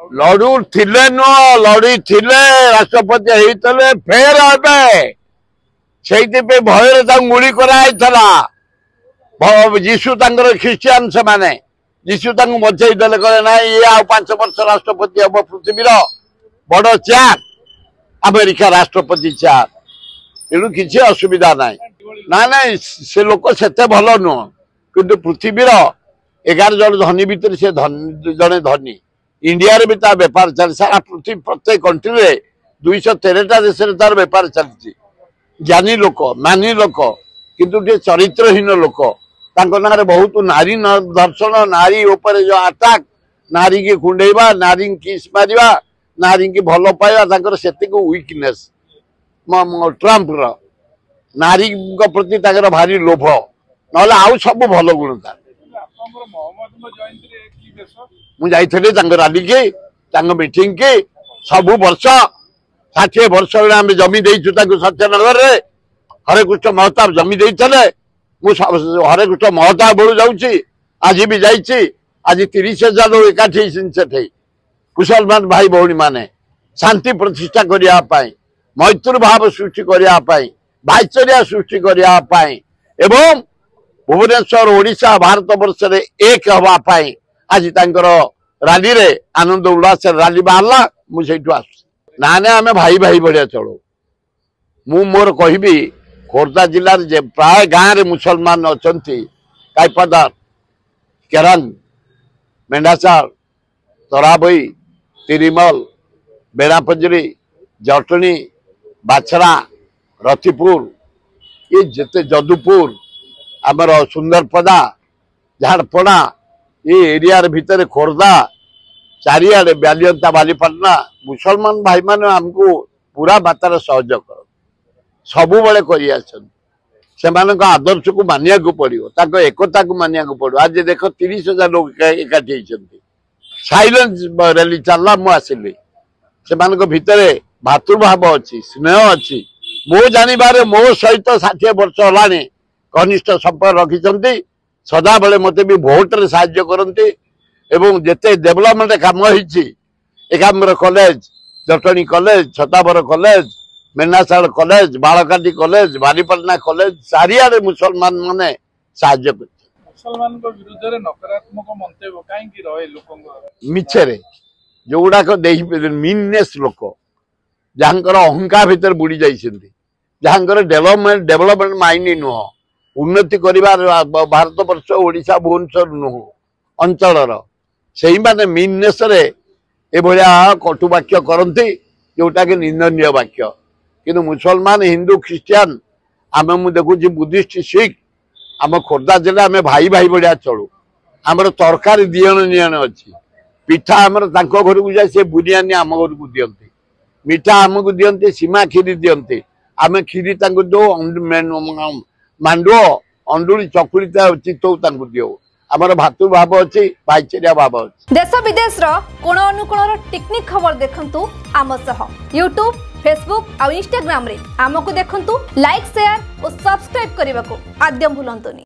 लड़ू थिले नुह लड़ी थिले राष्ट्रपति होते फेर हे भय गुली कराई जीशु ख्रिस्टियान से माने जीशु बचई देले कहे ना ये आ 5 वर्ष राष्ट्रपति हम पृथ्वीर बड़ चेयर अमेरिका राष्ट्रपति चेयर तेणु किसी असुविधा ना ना से लोक से भल नुह कि पृथ्वीर 11 जन धनी भितर से जड़े धनी इंडिया रे भी तार बेपार चली सारा पृथ्वी प्रत्येक कंट्री रे 213टा देश तार बेपार चलती ज्ञानी लोक मानी लोक किंतु चरित्रहीन लोक ना बहुत नारी दर्शन नारी ऊपर जो अटैक नारी की कुंडेवा नारी किस मारिवा नारी की भल पाइबा से वीकनेस ट्रम्प नारी प्रति भारी लोभ ना आउ सब भल गुण था मुझे रैली की मीटिंग की सब वर्ष 60 वर्ष आम जमी देचु सत्यनगर में हरे कृष्ण महताब जमी देते हरे कृष्ण महताब बेलू जाऊँगी आज भी जाइए आज 30,000 लोग एकाठी से मुसलमान भाई भौणी माने शांति प्रतिष्ठा करने मैत्री भाव सृष्टि करने भाईचारा सृष्टि करने एवं भुवनेश्वर ओडिशा भारत वर्ष में एक हवापाई आज रैली रे आनंद उल्लास रैली बाहरला मुझे ना आम भाई भाई भाया चलो मु मोर कहबी खोर्धा जिले में प्राय गाँव में मुसलमान अच्छा काईपदार केरंग मेंढाचाल तराबई तिरिमल बेणापंजरी जटनी बाछरा रतिपुर ये जिते जदुपुर आमर सुंदरपदा झाड़पड़ा ये एरिया भितर खोर्धा चारिआडे बालियंता बालीपाटना मुसलमान भाई माने हमको पूरा मात्रा सहयोग कर सबु बेले से आदर्श को मानिया पड़ो एकता को मानिया पड़ो आज देख 30,000 लोग एकाठी साइलेंस रैली चलला मुझे से भितर भातृभाव अच्छी स्नेह अच्छी मो जानवर मो सहित 60 वर्ष है घनिष्ठ संपर्क रखिंट सदा बेले मत भी भोट रे साहाय्य करते एवं जिते डेवलपमेंट काम होमर college Jatni college Chhatabar college Mendhasal college Balakati college Balipatna college चारिआडे मुसलमान माने साहाय्य कर मुसलमान विरुद्ध रे नकारात्मक मंतव्य काहेकि रहे लोकंग मिछरे जो गुडाक मीननेस लोक जहांकर अहंकार भीतर बुड़ी जाइछन्ती जहांकर डेवलपमेंट माइंड नुह उन्नति करिवार भारत वर्ष ओडिशा भुवनेश्वर नुह अंचल से माने मीननेस रे ए भलिया कटुवाक्य करती जोटा कि निंदनीय वाक्य किंतु मुसलमान हिंदू ख्रिस्टियान आम मु देखुची बुद्धिस्ट सिख आम खोर्धा जिला आम भाई भाई भाया चलू आमर तरकारी दियण नियण अच्छी पिठा आमर घर को जाए सी बुनियानी आम घर को दियंती मिठा आमको दियंती सीमा खीरी दियंती आम खीरी दो मांडुओ अंडुली चकुली चितौ दियो आमर भातृभाव अच्छी भाईचारा भाव अच्छी देश विदेश कोण अनुकोण टेक्निक खबर देखंतु आम सह यूट्यूब फेसबुक और इंस्टाग्राम रे आमको देखंतु लाइक शेयर और सब्सक्राइब करने को आद्य भूलंतुनी।